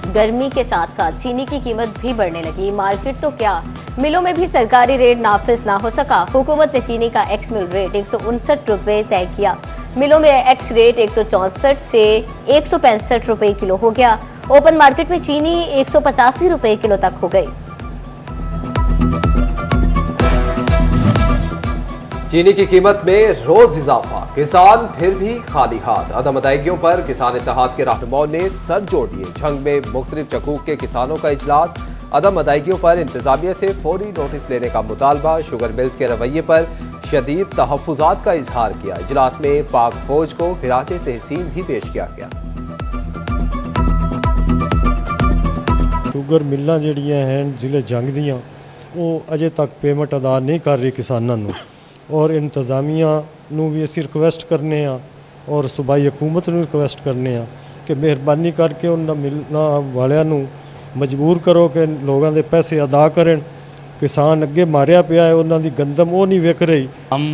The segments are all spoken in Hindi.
गर्मी के साथ साथ चीनी की कीमत भी बढ़ने लगी। मार्केट तो क्या, मिलों में भी सरकारी रेट नाफिज ना हो सका। हुकूमत ने चीनी का एक्स मिल रेट 159 रुपए तय किया। मिलों में एक्स रेट 164 से 165 रुपए किलो हो गया। ओपन मार्केट में चीनी 185 रुपए किलो तक हो गई। चीनी की कीमत में रोज इजाफा, किसान फिर भी खाली हाथ। अदम अदायगियों पर किसान इत्तेहाद के रहनुमाओं ने सर जोड़ दिए। झंग में मुख्तलिफ चकूक के किसानों का इजलास। अदम अदायगियों पर इंतजामिया से फौरी नोटिस लेने का मुतालबा। शुगर मिल्स के रवैये पर शदीद तहफ्फुजात का इजहार किया। इजलास में पाक फौज को खिराज तहसीन भी पेश किया गया। शुगर मिल्लां जिहड़ियां हैं जिले जंग दियां ਉਹ ਅਜੇ तक पेमेंट अदा नहीं कर रही किसानों ਨੂੰ और इंतजामिया ਨੂੰ भी ਅਸੀਂ रिक्वेस्ट करने और सूबाई हुकूमत ਨੂੰ रिक्वेस्ट करने कि मेहरबानी करके उन्हां मिल्लां वालियां ਨੂੰ मजबूर करो कि लोगों के पैसे अदा करें। किसान अगे मारिया पिया है, उन्हां दी गंदम वो नहीं विक रही। हम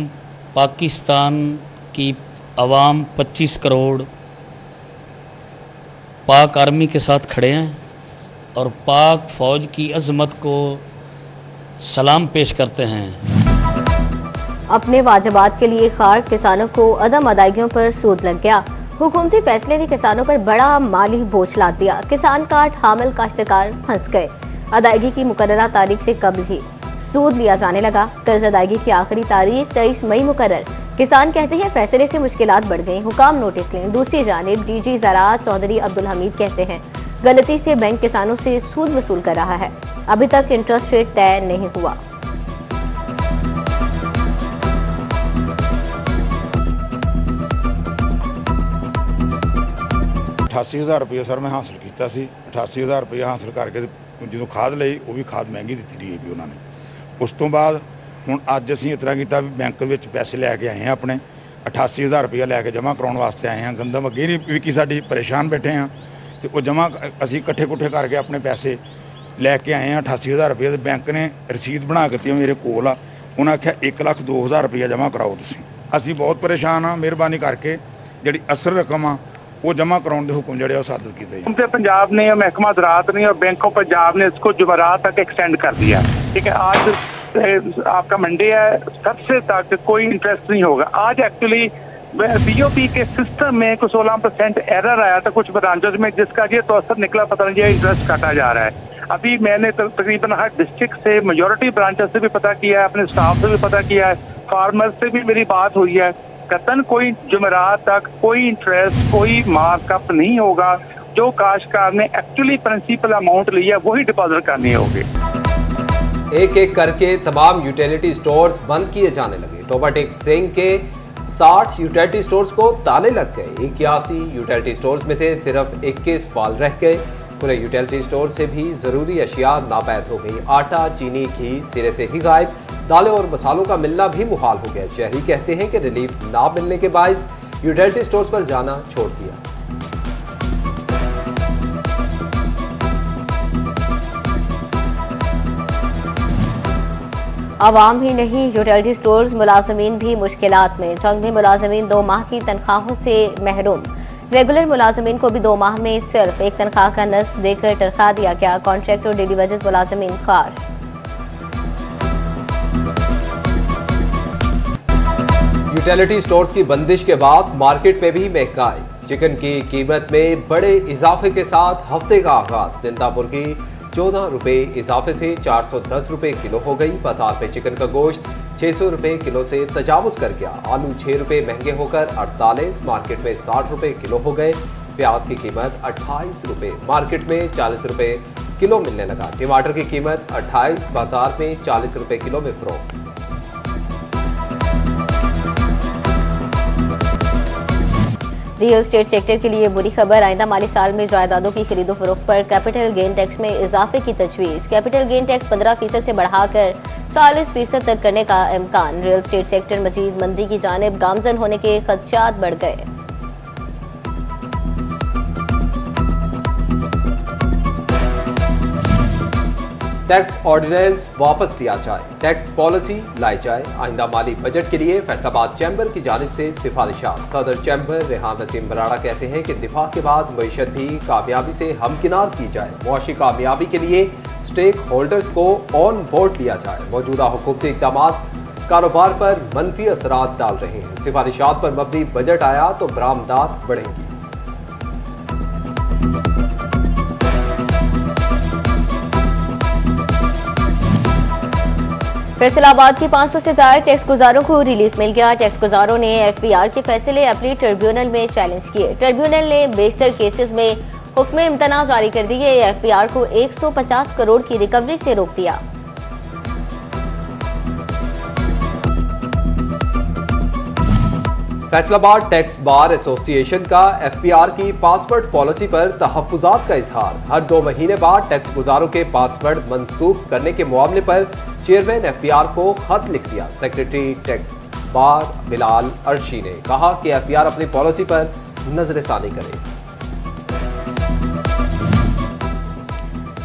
पाकिस्तान की आवाम 25 करोड़ पाक आर्मी के साथ खड़े हैं और पाक फौज की अजमत को सलाम पेश करते हैं। अपने वाजबात के लिए खार किसानों को अदम अदायगियों पर सूद लग गया। हुकूमती फैसले ने किसानों पर बड़ा माली बोझ लाद दिया। किसान कार्ड हामिल काश्तकार फंस गए। अदायगी की मुकर्ररा तारीख से कब ही सूद लिया जाने लगा। कर्ज अदायगी की आखिरी तारीख 23 मई मुकर्रर। किसान कहते हैं फैसले से मुश्किलात बढ़ गई, हुकाम नोटिस लें। दूसरी जानिब डीजी ज़राअत चौधरी अब्दुल हमीद कहते हैं गलती से बैंक किसानों से सूद वसूल कर रहा है। अभी तक इंटरेस्ट रेट तय नहीं हुआ। 88,000 रुपये सर मैं हासिल किया। 88,000 रुपये हासिल करके जो खाद ली वो भी खाद महंगी दी DAP उन्होंने। उस तो बाद हूँ अज असी इतना किया भी बैंक में पैसे लैके आए हैं अपने 88,000 रुपया लैके जमा कराने वास्ते आए हैं। गंदम अगे नहीं विकी साडी, परेशान बैठे हैं तो वो जमा असी कट्ठे कुट्ठे करके अपने पैसे लैके आए हैं 88,000 रुपये। बैंक ने रसीद बना के मेरे कोल आ, उन्हें आख्या 1,02,000 रुपया जमा कराओ तुसीं। असी बहुत परेशान हाँ, मेहरबानी करके जी असल रकम आ वो जमा कराने के हुक्म जो सादत किए। पंजाब ने, महकमा ज़राअत ने और बैंक ऑफ पंजाब ने इसको जुमेरात तक एक्सटेंड कर दिया। ठीक है, आज आपका मंडे है, सबसे तक कोई इंटरेस्ट नहीं होगा। आज एक्चुअली BOP के सिस्टम में कुछ 16% एरर आया था कुछ ब्रांचेस में, जिसका ये तो असर निकला, पता नहीं इंटरेस्ट काटा जा रहा है। अभी मैंने तकरीबन हर डिस्ट्रिक्ट से मेजॉरिटी ब्रांचेस से भी पता किया है, अपने स्टाफ से भी पता किया है, फार्मर्स से भी मेरी बात हुई है। कतन कोई जुमेरात तक कोई इंटरेस्ट, कोई मार्कअप नहीं होगा। जो काश्तकार ने एक्चुअली प्रिंसिपल अमाउंट लिया वही डिपॉजिट करनी होगी। एक एक करके तमाम यूटिलिटी स्टोर्स बंद किए जाने लगे। टोबाटेक सिंह के 60 यूटिलिटी स्टोर्स को ताले लग गए। 81 यूटिलिटी स्टोर्स में से सिर्फ 21 फाल रह गए। पूरे यूटिलिटी स्टोर से भी जरूरी अशिया नापैद हो गई। आटा, चीनी, घी सिरे से ही गायब। दालें और मसालों का मिलना भी मुहाल हो गया। शहरी कहते हैं कि रिलीफ ना मिलने के बायस यूटिलिटी स्टोर्स पर जाना छोड़ दिया। आवाम ही नहीं, यूटिलिटी स्टोर्स मुलाजमीन भी मुश्किलात में। जंग में मुलाजमीन 2 माह की तनख्वाहों से महरूम। रेगुलर मुलाजमीन को भी 2 माह में सिर्फ एक तनख्वाह का नस्ब देकर तनख्वाह दिया गया। कॉन्ट्रैक्ट और डेली वेजेस मुलाजमीन खार। यूटिलिटी स्टोर्स की बंदिश के बाद मार्केट में भी महंगाई। चिकन की कीमत में बड़े इजाफे के साथ हफ्ते का आगाज। जिंदापुर की 14 रुपए इजाफे से 410 रुपए किलो हो गई। बाजार में चिकन का गोश्त 600 रुपए किलो से तजावुज कर गया। आलू 6 रुपए महंगे होकर 48, मार्केट में 60 रुपए किलो हो गए। प्याज की कीमत 28 रुपए, मार्केट में 40 रुपए किलो मिलने लगा। टमाटर की कीमत 28, बाजार में 40 रुपए किलो में फरोख्त। रियल एस्टेट सेक्टर के लिए बुरी खबर। आइंदा माली साल में जायदादों की खरीदो फरोख्त पर कैपिटल गेन टैक्स में इजाफे की तजवीज। कैपिटल गेन टैक्स 15% से बढ़ाकर 40% तक करने का इम्कान। रियल एस्टेट सेक्टर मजीद मंदी की जानिब गामजन होने के खदशात बढ़ गए। टैक्स ऑर्डिनेंस वापस लिया जाए, टैक्स पॉलिसी लाई जाए। आइंदा माली बजट के लिए फैसलाबाद चैम्बर की जानिब से सिफारिशात। सदर चैम्बर रेहान वसीम बराड़ा कहते हैं कि दिफा के बाद मईशत भी कामयाबी से हमकिनार की जाए। मुआशी कामयाबी के लिए स्टेक होल्डर्स को ऑन बोर्ड लिया जाए। मौजूदा हुकूमती इक़दाम कारोबार पर मनफी असरात डाल रहे हैं। सिफारिशात पर मबनी बजट आया तो बरामदात बढ़ेंगी। फैसलाबाद के 500 से ज्यादा टैक्स गुजारों को रिलीफ मिल गया। टैक्स गुजारों ने एफपीआर के फैसले अपनी ट्रिब्यूनल में चैलेंज किए। ट्रिब्यूनल ने बेशतर केसेस में हुक्म इम्तना जारी कर दिए। एफपीआर को 150 करोड़ की रिकवरी से रोक दिया। फैसलाबाद टैक्स बार एसोसिएशन का एफपीआर की पासवर्ड पॉलिसी पर तहफ्फुजात का इजहार। हर 2 महीने बाद टैक्स गुजारों के पासवर्ड मनसूख करने के मामले पर चेयरमैन एफपीआर को खत लिख दिया। Secretary tax bar Bilal Arshi ने कहा कि एफपीआर अपनी पॉलिसी पर नजरसानी करे।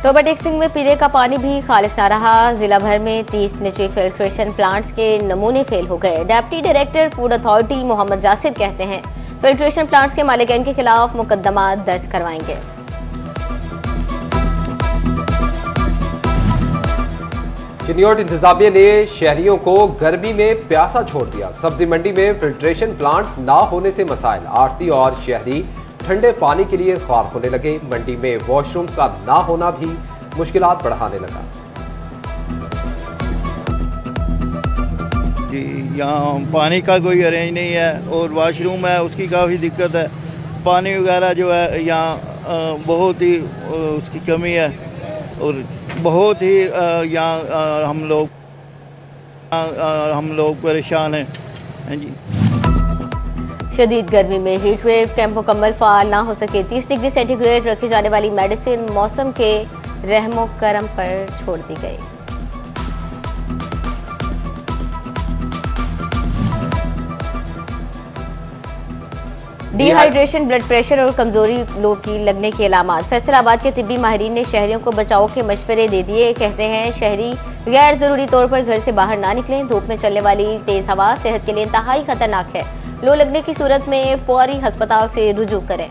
टोबाटेक्सिंग में पीने का पानी भी खालिस न रहा। जिला भर में 30 निजी फिल्ट्रेशन प्लांट्स के नमूने फेल हो गए। Deputy director food authority Mohammad Jasid कहते हैं फिल्ट्रेशन प्लांट्स के मालिकान के खिलाफ मुकदमा दर्ज करवाएंगे। चिन्योट इंतजामिया ने शहरियों को गर्मी में प्यासा छोड़ दिया। सब्जी मंडी में फिल्ट्रेशन प्लांट ना होने से मसाइल। आड़ती और शहरी ठंडे पानी के लिए ख्वार होने लगे। मंडी में वॉशरूम्स का ना होना भी मुश्किलात बढ़ाने लगा। जी, यहाँ पानी का कोई अरेंज नहीं है और वॉशरूम है उसकी काफ़ी दिक्कत है। पानी वगैरह जो है यहाँ बहुत ही उसकी कमी है और बहुत ही यहाँ हम लोग परेशान हैं जी। शदीद गर्मी में हीट वेव कैंप मुकम्मल फाल ना हो सके। 30 डिग्री सेंटीग्रेड रखी जाने वाली मेडिसिन मौसम के रहमो करम पर छोड़ दी गई। डिहाइड्रेशन, ब्लड प्रेशर और कमजोरी लो की लगने के अलामात। फैसलाबाद के तिब्बी माहिरीन ने शहरियों को बचाव के मशवरे दे दिए। कहते हैं शहरी गैर जरूरी तौर पर घर से बाहर ना निकलें। धूप में चलने वाली तेज हवा सेहत के लिए इंतहाई खतरनाक है। लो लगने की सूरत में फौरी अस्पताल से रुजू करें।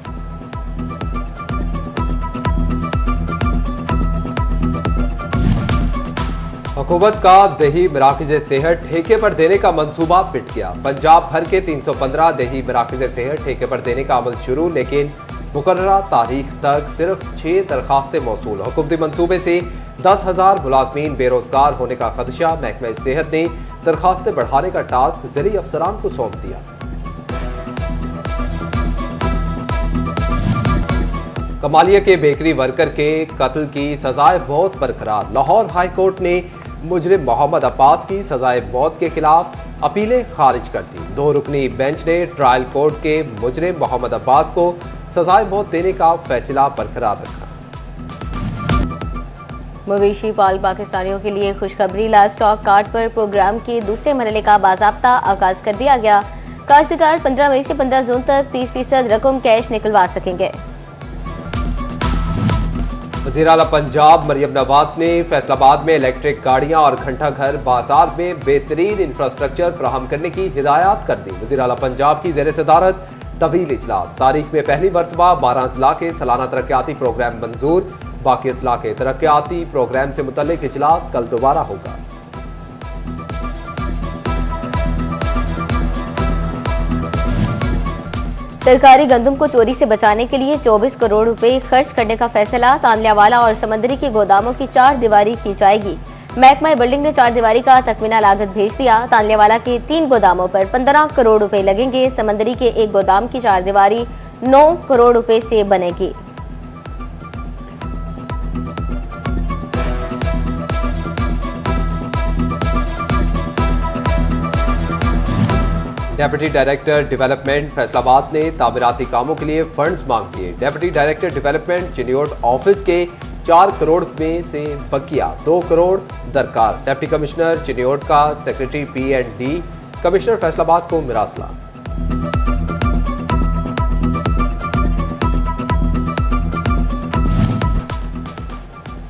हुकूमत का दही मराकज़ सेहत ठेके पर देने का मंसूबा पिट गया। पंजाब भर के 315 दही मराकज़ सेहत ठेके पर देने का अमल शुरू, लेकिन मुकर्ररा तारीख तक सिर्फ 6 दरखास्तें मौसूल। हुकूमती मंसूबे से 10,000 मुलाजमीन बेरोजगार होने का खदशा। महकमा सेहत ने दरखास्तें बढ़ाने का टास्क ज़िली अफसरान को सौंप दिया। कमालिया के बेकरी वर्कर के कत्ल की सजाए मौत बरकरार। लाहौर हाई कोर्ट ने मुजरिम मोहम्मद अब्बास की सजाए मौत के खिलाफ अपीलें खारिज कर दी। 2 रुकनी बेंच ने ट्रायल कोर्ट के मुजरिम मोहम्मद अब्बास को सजाए मौत देने का फैसला बरकरार रखा। मवेशी पाल पाकिस्तानियों के लिए खुशखबरी। लाइव स्टॉक कार्ड पर प्रोग्राम के दूसरे मरहले का बाज़ाब्ता आगाज कर दिया गया। काश्तकार 15 मई से 15 जून तक 30% रकम कैश निकलवा सकेंगे। वज़ीर आला पंजाब मरियम नवाज ने फैसलाबाद में इलेक्ट्रिक गाड़ियां और घंटा घर बाजार में बेहतरीन इंफ्रास्ट्रक्चर फराहम करने की हिदायत कर दी। वज़ीर आला पंजाब की ज़ेर सदारत तवील इजलास। तारीख में पहली मरतबा 12 अजला के सालाना तरक्याती प्रोग्राम मंजूर। बाकी अजला के तरक्याती प्रोग्राम से मुतल्लिक इजलास कल दोबारा होगा। सरकारी गंदम को चोरी से बचाने के लिए 24 करोड़ रुपए खर्च करने का फैसला। तांलियावाला और समंदरी के गोदामों की 4 दीवारी की जाएगी। महकमा बिल्डिंग ने 4 दीवारी का तखमीना लागत भेज दिया। तांलियावाला के 3 गोदामों पर 15 करोड़ रुपए लगेंगे। समंदरी के एक गोदाम की 4 दीवारी 9 करोड़ रुपए से बनेगी। डेप्यूटी डायरेक्टर डेवलपमेंट फैसलाबाद ने तामीराती कामों के लिए फंड्स मांग लिए। Deputy director development Chiniot office के 4 करोड़ में से बकिया 2 करोड़ दरकार। डिप्टी कमिश्नर चिन्योट का सेक्रेटरी P&D कमिश्नर फैसलाबाद को मिरासला।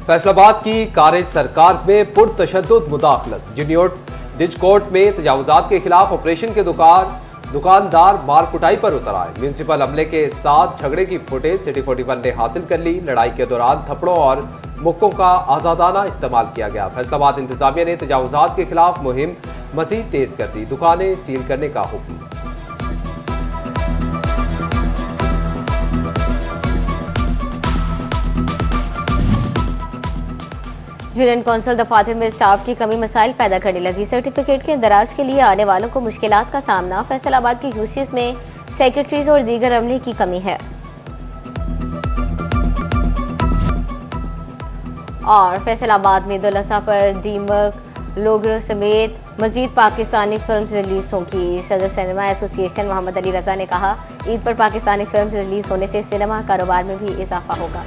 फैसलाबाद की कारे सरकार में पुरतशद्दुद मुदाखलत। जिज कोर्ट में तजावुजात के खिलाफ ऑपरेशन के दुकानदार मार कुटाई पर उतर आए। म्यूनिसिपल अमले के साथ झगड़े की फुटेज सिटी 41 ने हासिल कर ली। लड़ाई के दौरान थप्पड़ों और मुक्कों का आजादाना इस्तेमाल किया गया। फैसलाबाद इंतजामिया ने तजावुजात के खिलाफ मुहिम मजीद तेज कर दी। दुकानें सील करने का हुक्म। यूनियन कौंसिल दफातर में स्टाफ की कमी मसाइल पैदा करने लगी। सर्टिफिकेट के इंदराज के लिए आने वालों को मुश्किलात का सामना। फैसलाबाद की यूसीएस में सेक्रेटरीज और दीगर अमले की कमी है। और फैसलाबाद में ईद-उल-अज़हा पर दीमक, लोगरों समेत मजीद पाकिस्तानी फिल्म रिलीज होंगी। सदर सिनेमा एसोसिएशन मोहम्मद अली रजा ने कहा, ईद पर पाकिस्तानी फिल्म रिलीज होने से सिनेमा कारोबार में भी इजाफा होगा।